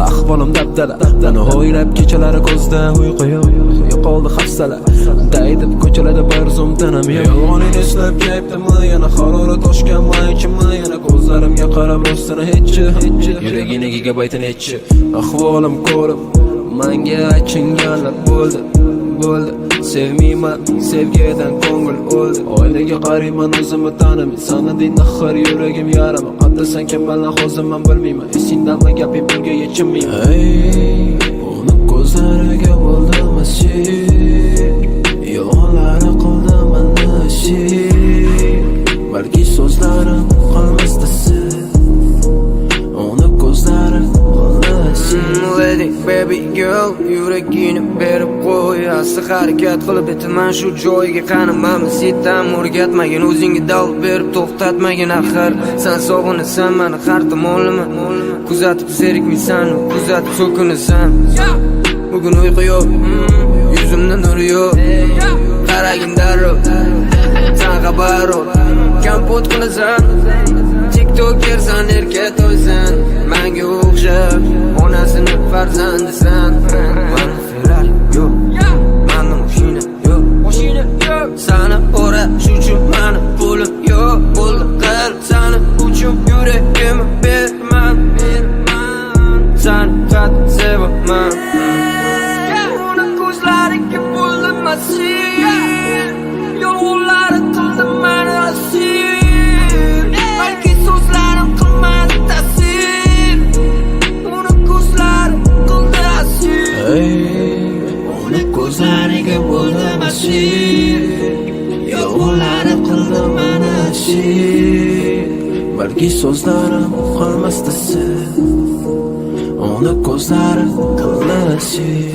ahvolim dabdala, mana o'ylab kechalari ko'zda uyqu yo'q, yo'qoldi hafsala. Daydib ko'chalarda bir zum tanam yo'q. Yolg'onini eslab kayfdimi, yana harorat oshganmi, ichimmi, yana ko'zlarimga qarab rostini hech. Yuragini gigabaytini hech. Ahvolim ko'rib, menga achinganlar bo'ldi. Sevmayman, sevgidan ko'ngil o'ldi. Oilaga qarayman, o'zimni tanimayman. Sanadin axir yuragim yarama. Qaddasan kim bilan hozir men bilmayman. Esingdanmi gapim pulga yechilmayman. Ey, uni ko'zlariga bo'ldimmi shik, yo'llari qildi meni shik. Balki so'zlarim qolmasdi siz, uni ko'zlari qildi shik. Lady baby girl, yuragini berib qo'y. Asli harakat qilib aytaman shu joyiga qani mamasitam o'rgatmagin, o'zingga dal berib to'xtatmagin. Axir sen sog'inasan meni har tomonlama, kuzatib zerikmaysan, kuzatib so'kinasan. Bugun uyqu yo'q, yuzimda nur yo'q. Qaragin darrov, sen xabar ol, kompot qilasan, tiktokersan, erka to'ysan, menga o'xshab onasini farzandisan. Mana Ferrari yo'q, manda mashina yo'q, sana o'rash uchun mani pulim yo'q. Bo'ldi qil sani uchun yuragimni berman, sani qattiq sevaman. Uni ko'zlariga bo'ldim masir, yo'llari qildi meni asir. Balki so'zlarim qilmadi ta'sir, uni ko'zlari qildi asir. Uni ko'zlariga bo'ldim asir, yo'llari qildi meni asir. Balki so'zlarim qolmasdi siz, uni ko'zlari qildi asir.